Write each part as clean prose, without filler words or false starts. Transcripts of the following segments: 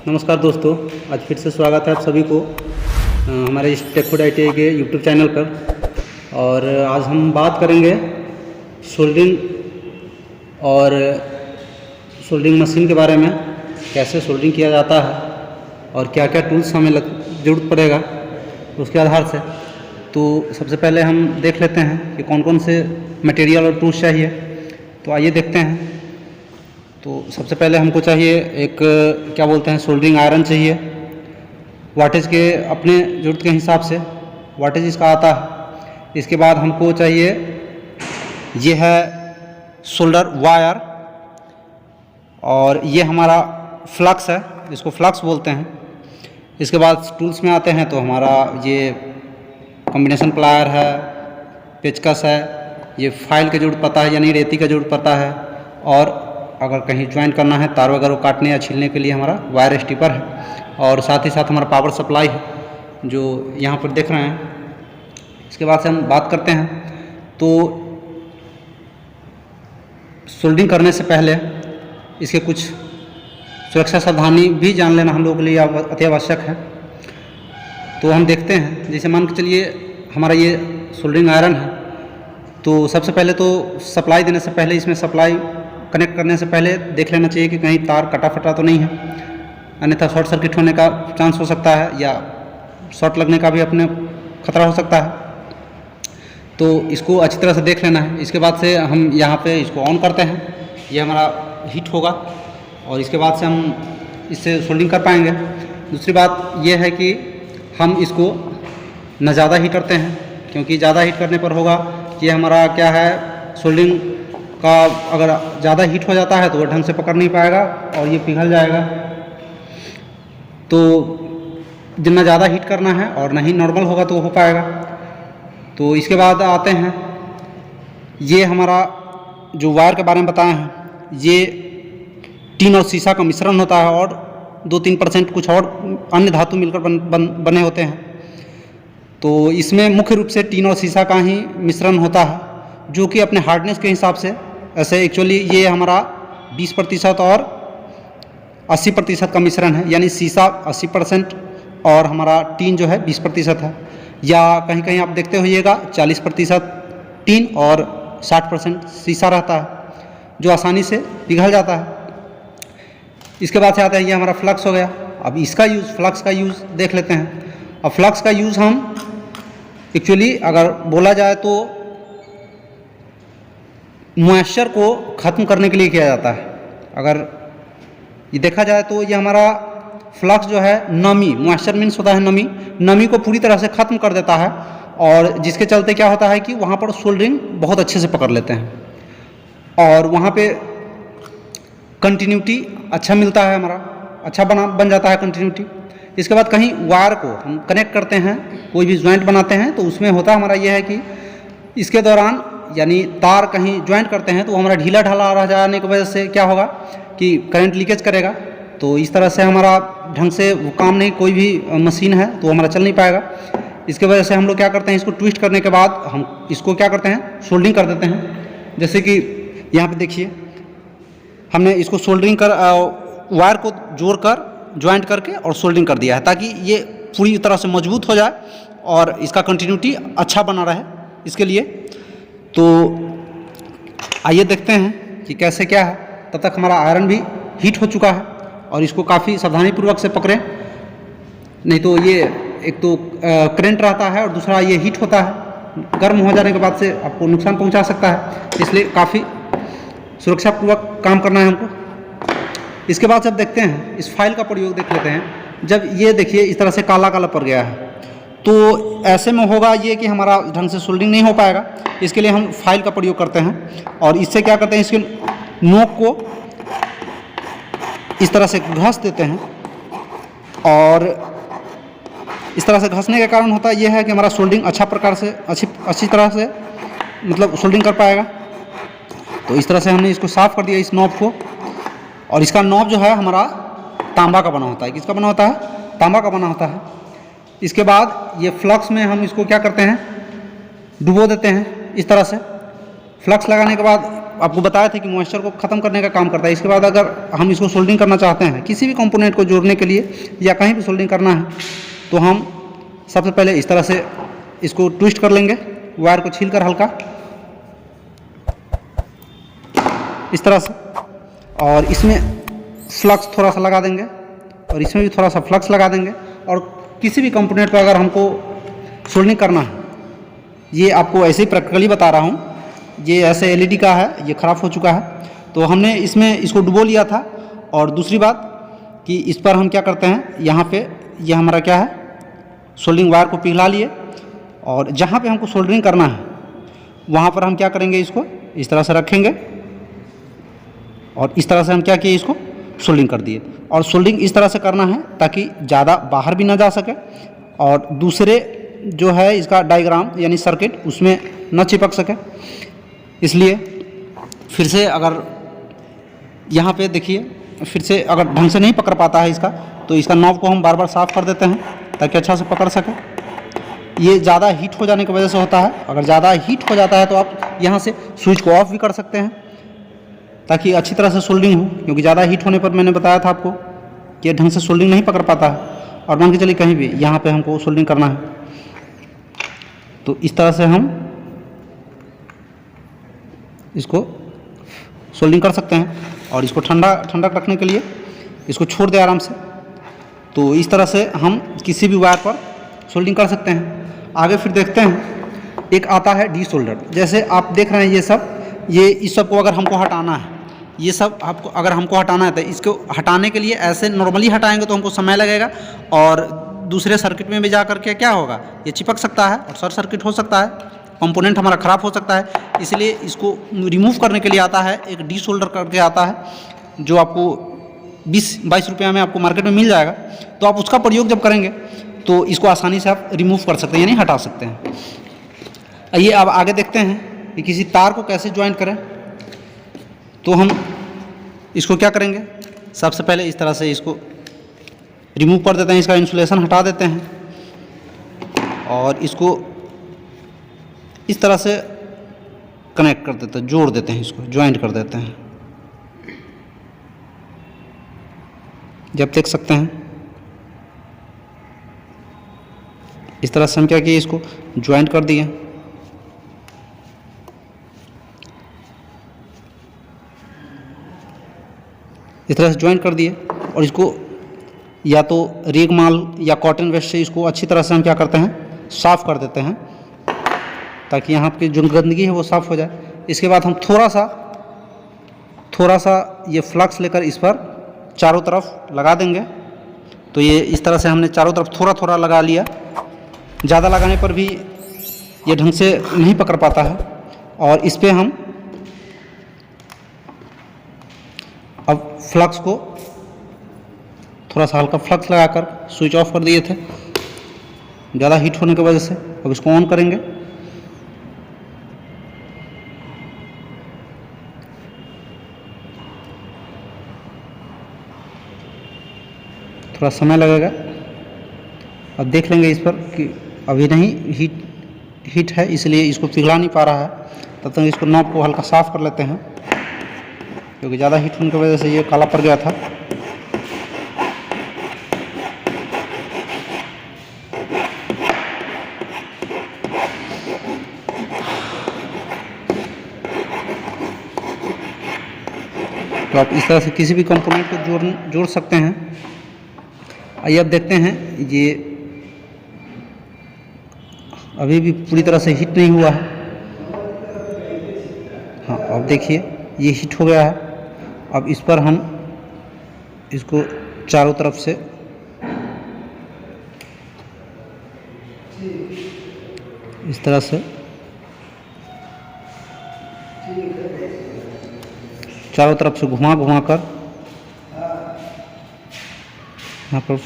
नमस्कार दोस्तों, आज फिर से स्वागत है आप सभी को हमारे इस टेकफुड ITI के यूट्यूब चैनल पर। और आज हम बात करेंगे सोल्डरिंग और सोल्डरिंग मशीन के बारे में, कैसे सोल्डरिंग किया जाता है और क्या क्या टूल्स हमें ज़रूरत पड़ेगा उसके आधार से। तो सबसे पहले हम देख लेते हैं कि कौन कौन से मटेरियल और टूल्स चाहिए। तो आइए देखते हैं। तो सबसे पहले हमको चाहिए एक क्या बोलते हैं सोल्डरिंग आयरन चाहिए, वाटेज के अपने ज़रूरत के हिसाब से वाटेज इसका आता है। इसके बाद हमको चाहिए ये है सोल्डर वायर, और ये हमारा फ्लक्स है, इसको फ्लक्स बोलते हैं। इसके बाद टूल्स में आते हैं तो हमारा ये कॉम्बिनेशन प्लायर है, पेचकस है, ये फाइल की ज़रूरत पड़ता है यानी रेती का ज़रूरत पड़ता है, और अगर कहीं ज्वाइन करना है तार वगैरह काटने या छीलने के लिए हमारा वायर स्टिपर है, और साथ ही साथ हमारा पावर सप्लाई है जो यहाँ पर देख रहे हैं। इसके बाद से हम बात करते हैं तो सोल्डरिंग करने से पहले इसके कुछ सुरक्षा सावधानी भी जान लेना हम लोगों के लिए अति आवश्यक है। तो हम देखते हैं, जैसे मान के चलिए हमारा ये सोल्डरिंग आयरन है, तो सबसे पहले तो सप्लाई देने से पहले इसमें सप्लाई कनेक्ट करने से पहले देख लेना चाहिए कि कहीं तार कटा फटा तो नहीं है, अन्यथा शॉर्ट सर्किट होने का चांस हो सकता है या शॉर्ट लगने का भी अपने खतरा हो सकता है। तो इसको अच्छी तरह से देख लेना है। इसके बाद से हम यहाँ पे इसको ऑन करते हैं, ये हमारा हीट होगा और इसके बाद से हम इससे सोल्डरिंग कर पाएंगे। दूसरी बात यह है कि हम इसको न ज़्यादा हीट करते हैं, क्योंकि ज़्यादा हीट करने पर होगा ये हमारा क्या है सोल्डरिंग का अगर ज़्यादा हीट हो जाता है तो वो ढंग से पकड़ नहीं पाएगा और ये पिघल जाएगा। तो जितना ज़्यादा हीट करना है और नहीं नॉर्मल होगा तो हो पाएगा। तो इसके बाद आते हैं, ये हमारा जो वायर के बारे में बताए हैं, ये टीन और शीशा का मिश्रण होता है और 2-3% कुछ और अन्य धातु मिलकर बने होते हैं। तो इसमें मुख्य रूप से टीन और शीशा का ही मिश्रण होता है, जो कि अपने हार्डनेस के हिसाब से ऐसे एक्चुअली ये हमारा 20% और 80% का मिश्रण है, यानी शीशा 80% और हमारा टीन जो है 20% है, या कहीं कहीं आप देखते होइएगा 40% टीन और 60% शीशा रहता है जो आसानी से पिघल जाता है। इसके बाद से आता है ये हमारा फ्लक्स हो गया। अब इसका यूज़, फ्लक्स का यूज़ देख लेते हैं। अब फ्लक्स का यूज़ हम एक्चुअली अगर बोला जाए तो मॉइस्चर को ख़त्म करने के लिए किया जाता है। अगर ये देखा जाए तो ये हमारा फ्लक्स जो है नमी, मॉइस्चर मीन्स होता है नमी, नमी को पूरी तरह से ख़त्म कर देता है, और जिसके चलते क्या होता है कि वहाँ पर सोल्डरिंग बहुत अच्छे से पकड़ लेते हैं और वहाँ पे कंटिन्यूटी अच्छा मिलता है, हमारा अच्छा बन जाता है कंटिन्यूटी। इसके बाद कहीं वायर को हम कनेक्ट करते हैं, कोई भी ज्वाइंट बनाते हैं, तो उसमें होता हमारा यह है कि इसके दौरान यानी तार कहीं ज्वाइंट करते हैं तो हमारा ढीला ढाला रह जाने की वजह से क्या होगा कि करंट लीकेज करेगा। तो इस तरह से हमारा ढंग से वो काम नहीं, कोई भी मशीन है तो हमारा चल नहीं पाएगा। इसके वजह से हम लोग क्या करते हैं, इसको ट्विस्ट करने के बाद हम इसको क्या करते हैं सोल्डरिंग कर देते हैं। जैसे कि यहाँ पे देखिए हमने इसको सोल्डरिंग कर वायर को जोड़ कर ज्वाइंट करके और सोल्डरिंग कर दिया है, ताकि ये पूरी तरह से मजबूत हो जाए और इसका कंटिन्यूटी अच्छा बना रहे इसके लिए। तो आइए देखते हैं कि कैसे क्या है। तब तक हमारा आयरन भी हीट हो चुका है और इसको काफ़ी सावधानीपूर्वक से पकड़ें, नहीं तो ये एक तो करंट रहता है और दूसरा ये हीट होता है, गर्म हो जाने के बाद से आपको नुकसान पहुंचा सकता है, इसलिए काफ़ी सुरक्षापूर्वक काम करना है हमको। इसके बाद जब देखते हैं इस फाइल का प्रयोग देख लेते हैं। जब ये देखिए इस तरह से काला काला पड़ गया है तो ऐसे में होगा ये कि हमारा ढंग से सोल्डरिंग नहीं हो पाएगा। इसके लिए हम फाइल का प्रयोग करते हैं और इससे क्या करते हैं, इसके नोक को इस तरह से घस देते हैं, और इस तरह से घसने के कारण होता यह है कि हमारा सोल्डरिंग अच्छा प्रकार से अच्छी तरह से मतलब सोल्डरिंग कर पाएगा। तो इस तरह से हमने इसको साफ़ कर दिया इस नॉब को, और इसका नॉब जो है हमारा तांबा का बना होता है। किसका बना होता है? तांबा का बना होता है। इसके बाद ये फ्लक्स में हम इसको क्या करते हैं, डुबो देते हैं इस तरह से। फ्लक्स लगाने के बाद आपको बताया था कि मॉइस्चर को ख़त्म करने का काम करता है। इसके बाद अगर हम इसको सोल्डरिंग करना चाहते हैं किसी भी कंपोनेंट को जोड़ने के लिए या कहीं भी सोल्डरिंग करना है, तो हम सबसे पहले इस तरह से इसको ट्विस्ट कर लेंगे, वायर को छील कर हल्का इस तरह से, और इसमें फ्लक्स थोड़ा सा लगा देंगे और इसमें भी थोड़ा सा फ्लक्स लगा देंगे। और किसी भी कंपोनेंट पर अगर हमको सोल्डरिंग करना है, ये आपको ऐसे ही प्रैक्टिकली बता रहा हूँ, ये ऐसे एलईडी का है, ये ख़राब हो चुका है, तो हमने इसमें इसको डुबो लिया था। और दूसरी बात कि इस पर हम क्या करते हैं, यहाँ पे ये हमारा क्या है, सोल्डरिंग वायर को पिघला लिए और जहाँ पे हमको सोल्डरिंग करना है वहाँ पर हम क्या करेंगे, इसको इस तरह से रखेंगे और इस तरह से हम क्या किए, इसको सोल्डरिंग कर दिए। और सोल्डरिंग इस तरह से करना है ताकि ज़्यादा बाहर भी ना जा सके और दूसरे जो है इसका डायग्राम यानी सर्किट उसमें न चिपक सके। इसलिए फिर से अगर यहाँ पे देखिए, फिर से अगर ढंग से नहीं पकड़ पाता है इसका, तो इसका नॉब को हम बार बार साफ़ कर देते हैं ताकि अच्छा से पकड़ सके। ये ज़्यादा हीट हो जाने की वजह से होता है। अगर ज़्यादा हीट हो जाता है तो आप यहाँ से स्विच को ऑफ भी कर सकते हैं ताकि अच्छी तरह से सोल्डरिंग हो, क्योंकि ज़्यादा हीट होने पर मैंने बताया था आपको कि ढंग से सोल्डरिंग नहीं पकड़ पाता है। और मान के चलिए कहीं भी यहाँ पे हमको सोल्डरिंग करना है, तो इस तरह से हम इसको सोल्डरिंग कर सकते हैं। और इसको ठंडा रखने के लिए इसको छोड़ दें आराम से, तो इस तरह से हम किसी भी वायर पर सोल्डरिंग कर सकते हैं। आगे फिर देखते हैं, एक आता है डी सोल्डर। जैसे आप देख रहे हैं ये इस सब को अगर हमको हटाना है, ये सब आपको अगर हमको हटाना है तो इसको हटाने के लिए ऐसे नॉर्मली हटाएंगे तो हमको समय लगेगा और दूसरे सर्किट में भी जा करके क्या होगा, ये चिपक सकता है और शॉर्ट सर्किट हो सकता है, कंपोनेंट हमारा ख़राब हो सकता है। इसलिए इसको रिमूव करने के लिए आता है एक डी सोल्डर करके आता है, जो आपको 20-22 रुपये में आपको मार्केट में मिल जाएगा। तो आप उसका प्रयोग जब करेंगे तो इसको आसानी से आप रिमूव कर सकते हैं, यानी हटा सकते हैं। आइए अब आगे देखते हैं कि किसी तार को कैसे ज्वाइंट करें। तो हम इसको क्या करेंगे, सबसे पहले इस तरह से इसको रिमूव कर देते हैं, इसका इंसुलेशन हटा देते हैं और इसको इस तरह से कनेक्ट कर देते हैं, जोड़ देते हैं, इसको ज्वाइंट कर देते हैं। जब देख सकते हैं इस तरह से हम क्या किए, इसको ज्वाइंट कर दिए। इस तरह से ज्वाइंट कर दिए और इसको या तो रेगमाल या कॉटन वेस्ट से इसको अच्छी तरह से हम क्या करते हैं, साफ़ कर देते हैं ताकि यहाँ की जो गंदगी है वो साफ़ हो जाए। इसके बाद हम थोड़ा सा ये फ्लक्स लेकर इस पर चारों तरफ लगा देंगे। तो ये इस तरह से हमने चारों तरफ थोड़ा थोड़ा लगा लिया, ज़्यादा लगाने पर भी ये ढंग से नहीं पकड़ पाता है। और इस पर हम अब फ्लक्स को थोड़ा सा हल्का फ्लक्स लगाकर स्विच ऑफ कर दिए थे ज़्यादा हीट होने की वजह से। अब इसको ऑन करेंगे, थोड़ा समय लगेगा। अब देख लेंगे इस पर कि अभी नहीं हीट है, इसलिए इसको पिघला नहीं पा रहा है। तब तक इसको नॉब को हल्का साफ़ कर लेते हैं, क्योंकि ज़्यादा हीट होने की वजह से ये काला पड़ गया था। तो आप इस तरह से किसी भी कंपोनेंट को जोड़ सकते हैं। आइए अब देखते हैं, ये अभी भी पूरी तरह से हीट नहीं हुआ है। हाँ, अब देखिए ये हीट हो गया है। अब इस पर हम इसको चारों तरफ से इस तरह से चारों तरफ से घुमा कर यहाँ पर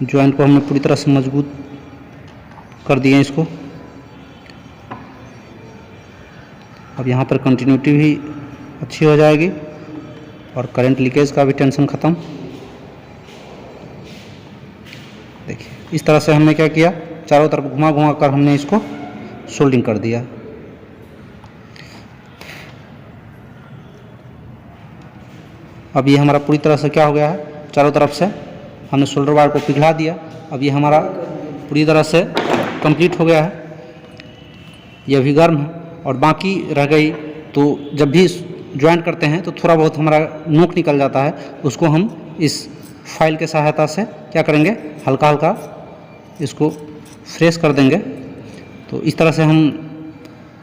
ज्वाइंट को हमने पूरी तरह से मजबूत कर दिए इसको। अब यहाँ पर कंटिन्यूटी भी अच्छी हो जाएगी और करंट लीकेज का भी टेंशन ख़त्म। देखिए इस तरह से हमने क्या किया, चारों तरफ घुमा कर हमने इसको सोल्डिंग कर दिया। अब ये हमारा पूरी तरह से क्या हो गया है, चारों तरफ से हमने सोल्डर वायर को पिघला दिया। अब ये हमारा पूरी तरह से कंप्लीट हो गया है। ये अभी गर्म है और बाकी रह गई, तो जब भी ज्वाइंट करते हैं तो थोड़ा बहुत हमारा नोक निकल जाता है, उसको हम इस फाइल के सहायता से क्या करेंगे, हल्का हल्का इसको फ्रेश कर देंगे। तो इस तरह से हम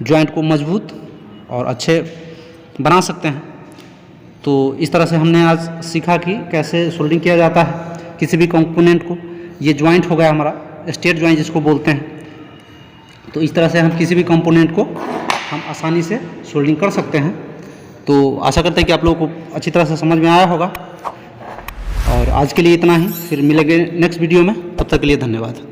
ज्वाइंट को मजबूत और अच्छे बना सकते हैं। तो इस तरह से हमने आज सीखा कि कैसे सोल्डिंग किया जाता है किसी भी कंपोनेंट को। ये ज्वाइंट हो गया हमारा, स्टेट ज्वाइंट जिसको बोलते हैं। तो इस तरह से हम किसी भी कंपोनेंट को हम आसानी से सोल्डिंग कर सकते हैं। तो आशा करते हैं कि आप लोगों को अच्छी तरह से समझ में आया होगा। और आज के लिए इतना ही, फिर मिलेंगे नेक्स्ट वीडियो में। तब तक के लिए धन्यवाद।